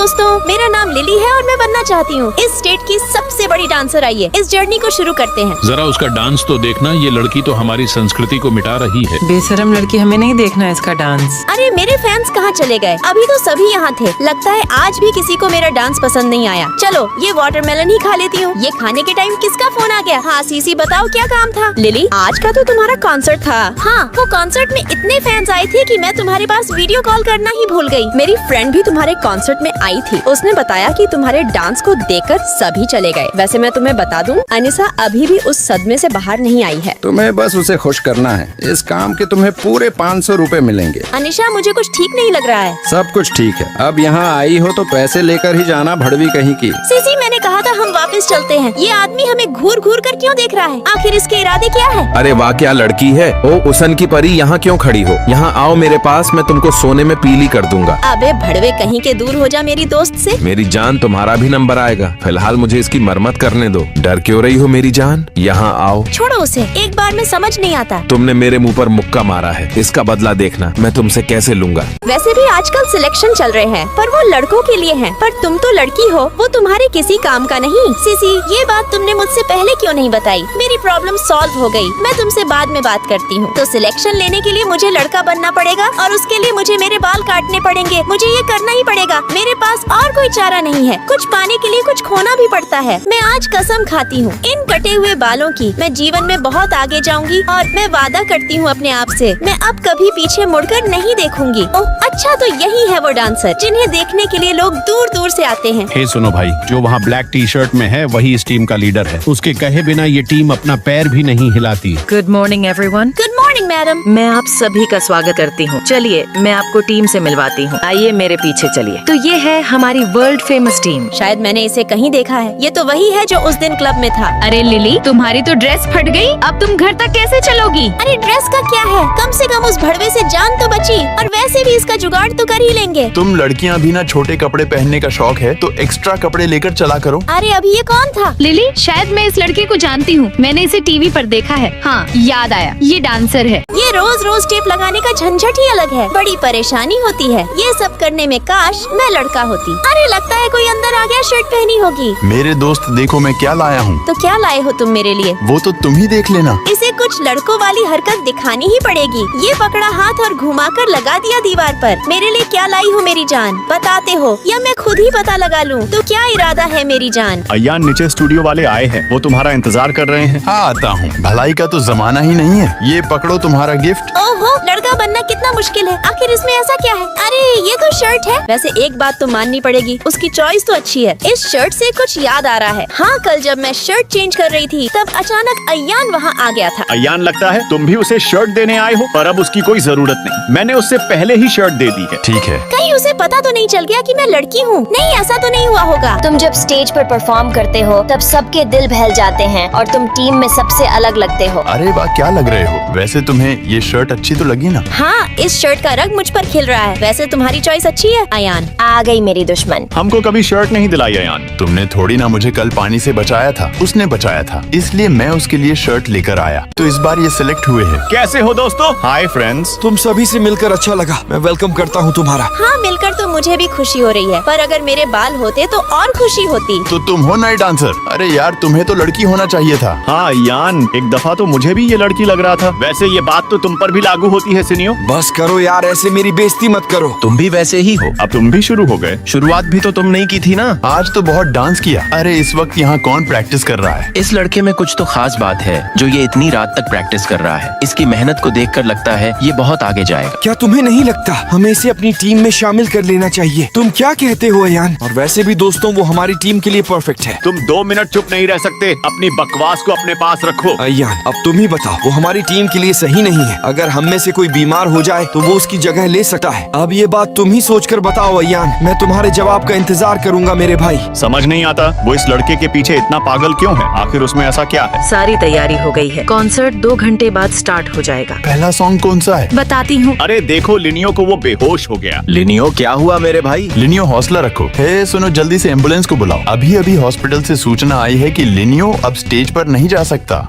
दोस्तों, मेरा नाम लिली है और मैं बनना चाहती हूँ इस स्टेट की सबसे बड़ी डांसर। आइए इस जर्नी को शुरू करते हैं। जरा उसका डांस तो देखना, ये लड़की तो हमारी संस्कृति को मिटा रही है। बेशरम लड़की, हमें नहीं देखना इसका डांस। अरे मेरे फैंस कहाँ चले गए? अभी तो सभी यहाँ थे। लगता है आज भी किसी को मेरा डांस पसंद नहीं आया। चलो ये वाटरमेलन ही खा लेती हूँ। ये खाने के टाइम किसका फोन आ गया? हाँ सीसी, बताओ क्या काम था? लिली, आज का तो तुम्हारा कॉन्सर्ट था। हाँ, वो कॉन्सर्ट में इतने फैंस आए थे कि मैं तुम्हारे पास वीडियो कॉल करना ही भूल गई। मेरी फ्रेंड भी तुम्हारे कॉन्सर्ट में आई थी। उसने बताया कि तुम्हारे डांस को देखकर सभी चले गए। वैसे मैं तुम्हें बता दूं, अनिसा अभी भी उस सदमे से बाहर नहीं आई है। तुम्हें बस उसे खुश करना है। इस काम के तुम्हें पूरे 500 रुपए मिलेंगे। अनिशा, मुझे कुछ ठीक नहीं लग रहा है। सब कुछ ठीक है। अब यहाँ आई हो तो पैसे लेकर ही जाना, भड़वी कहीं की। सीसी, मैंने कहा था हम वापस चलते हैं। ये आदमी हमें घूर घूर कर क्यों देख रहा है? आखिर इसके इरादे क्या है? अरे वाह, क्या लड़की है। ओ उसन की परी, यहाँ क्यों खड़ी हो? यहाँ आओ मेरे पास, मैं तुमको सोने में पीली कर दूंगा। अबे भड़वे कहीं के, दूर हो जा मेरी दोस्त से। मेरी जान, तुम्हारा भी नंबर आएगा। फिलहाल मुझे इसकी मरम्मत करने दो। डर क्यों रही हो मेरी जान? यहाँ आओ। छोड़ो उसे, एक बार में समझ नहीं आता। तुमने मेरे मुंह पर मुक्का मारा है, इसका बदला देखना मैं तुमसे कैसे लूंगा। वैसे भी आजकल सिलेक्शन चल रहे हैं, पर वो लड़कों के लिए है। पर तुम तो लड़की हो, वो तुम्हारे किसी काम का नहीं। सीसी, ये बात तुमने मुझसे पहले क्यों नहीं बताई? मेरी प्रॉब्लम सॉल्व हो गई। मैं तुमसे बाद में बात करती हूँ। तो सिलेक्शन लेने के लिए मुझे लड़का बनना पड़ेगा और उसके लिए मुझे मेरे बाल काटने पड़ेंगे। मुझे ये करना ही पड़ेगा। मेरे पास और कोई चारा नहीं है। कुछ पाने के लिए कुछ खोना भी पड़ता है। मैं आज कसम खाती हूँ इन कटे हुए बालों की, मैं जीवन में बहुत आगे जाऊंगी और मैं वादा करती हूँ अपने आप से, मैं अब कभी पीछे मुड़कर नहीं देखूंगी। ओह अच्छा, तो यही है वो डांसर जिन्हें देखने के लिए लोग दूर दूर से आते हैं। हे सुनो भाई, जो वहाँ ब्लैक टी शर्ट में है वही इस टीम का लीडर है। उसके कहे बिना ये टीम अपना पैर भी नहीं हिलाती। Good morning everyone. Good morning madam. मैं आप सभी का स्वागत करती हूँ। चलिए मैं आपको टीम से मिलवाती हूँ। आइए मेरे पीछे चलिए। तो ये है हमारी वर्ल्ड फेमस टीम। शायद मैंने इसे कहीं देखा है। ये तो वही है जो उस दिन क्लब में था। अरे लिली, तुम्हारी तो ड्रेस फट गई। अब तुम घर तक कैसे चलोगी? अरे ड्रेस का क्या है, कम से कम उस भड़वे से जान तो बची। और वैसे भी इसका जुगाड़ तो कर ही लेंगे। तुम लड़कियां भी ना, छोटे कपड़े पहनने का शौक है तो एक्स्ट्रा कपड़े लेकर चला करो। अरे अभी ये कौन था? लिली, शायद मैं इस लड़के को जानती हूँ। मैंने इसे टीवी पर देखा है। हाँ याद आया, ये डांसर है। ये रोज रोज टेप लगाने का झंझट ही अलग है। बड़ी परेशानी होती है ये सब करने में। काश मैं लड़का होती। अरे लगता है कोई अंदर आ गया, शर्ट पहनी होगी। मेरे दोस्त देखो मैं क्या लाया हूँ। तो क्या लाए हो तुम मेरे लिए? वो तो तुम ही देख लेना। इसे कुछ लड़कों वाली हरकत दिखानी ही पड़ेगी। ये पकड़ा हाथ और घुमाकर लगा दिया दीवार पर। मेरे लिए क्या लाई हो मेरी जान, बताते हो या मैं खुद ही पता लगा लूं? तो क्या इरादा है मेरी जान? अयान, नीचे स्टूडियो वाले आए हैं, वो तुम्हारा इंतजार कर रहे हैं। हाँ आता हूँ। भलाई का तो जमाना ही नहीं है। ये पकड़ो तुम्हारा गिफ्ट। ओहो, लड़का बनना कितना मुश्किल है। आखिर इसमें ऐसा क्या है? अरे ये तो शर्ट है। वैसे एक बात तो माननी पड़ेगी, उसकी चॉइस तो अच्छी है। इस शर्ट से कुछ याद आ रहा है। हाँ, कल जब मैं शर्ट चेंज कर रही थी तब अचानक अयान वहाँ आ गया था। अयान, लगता है तुम भी उसे शर्ट देने आए हो, पर अब उसकी कोई जरूरत नहीं। मैंने उससे पहले ही शर्ट दे दी है। ठीक है। कहीं उसे पता तो नहीं चल गया कि मैं लड़की हूँ? नहीं, ऐसा तो नहीं हुआ होगा। तुम जब स्टेज पर परफॉर्म करते हो तब सबके दिल बहल जाते हैं और तुम टीम में सबसे अलग लगते हो। अरे वाह, क्या लग रहे हो। वैसे तुम्हें ये शर्ट अच्छी तो लगी ना? हाँ, इस शर्ट का रंग मुझ पर खिल रहा है। वैसे तुम्हारी चॉइस अच्छी है अयान। आ गई मेरी दुश्मन। हमको कभी शर्ट नहीं दिलाई अयान। तुमने थोड़ी ना मुझे कल पानी से बचाया था, उसने बचाया था, इसलिए मैं उसके लिए शर्ट लेकर आया। तो इस बार ये सिलेक्ट हुए हैं। कैसे हो दोस्तों? Hi friends. तुम सभी से मिलकर अच्छा लगा। मैं वेलकम करता हूँ तुम्हारा। हाँ, मिलकर तो मुझे भी खुशी हो रही है, पर अगर मेरे बाल होते तो और खुशी होती। तो तुम हो नए डांसर? अरे यार, तुम्हें तो लड़की होना चाहिए था। हाँ अयान, एक दफा तो मुझे भी ये लड़की लग रहा था। वैसे ये बात तो तुम पर भी लागू होती है सिनियो। बस करो यार, ऐसे मेरी बेइज्जती मत करो। तुम भी वैसे ही हो। अब तुम भी शुरू हो गए। शुरुआत भी तो तुम नहीं की थी ना। आज तो बहुत डांस किया। अरे इस वक्त यहाँ कौन प्रैक्टिस कर रहा है? इस लड़के में कुछ तो खास बात है जो ये इतनी रात तक प्रैक्टिस कर रहा है। इसकी मेहनत को देखकर लगता है ये बहुत आगे जाएगा। क्या तुम्हें नहीं लगता हमें इसे अपनी टीम में शामिल कर लेना चाहिए? तुम क्या कहते हो अयान? और वैसे भी दोस्तों, वो हमारी टीम के लिए परफेक्ट है। तुम 2 मिनट चुप नहीं रह सकते। अपनी बकवास को अपने पास रखो। अयान, अब तुम ही बताओ, वो हमारी टीम के लिए सही नहीं है। अगर हम में से कोई बीमार हो जाए तो वो उसकी जगह ले सकता है। अब ये बात तुम ही सोच कर बताओ अयान। मैं तुम्हारे जवाब का इंतजार करूंगा मेरे भाई। समझ नहीं आता वो इस लड़के के पीछे इतना पागल क्यों है? आखिर उसमें ऐसा क्या है? सारी तैयारी हो गई है। कॉन्सर्ट 2 घंटे बाद स्टार्ट हो जाएगा। पहला सॉन्ग कौन सा है? बताती हूँ। अरे देखो लिनियो को, वो बेहोश हो गया। लिनियो, क्या हुआ मेरे भाई? लिनियो हौसला रखो। हे सुनो, जल्दी से एम्बुलेंस को बुलाओ। अभी अभी हॉस्पिटल से सूचना आई है कि लिनियो अब स्टेज पर नहीं जा सकता।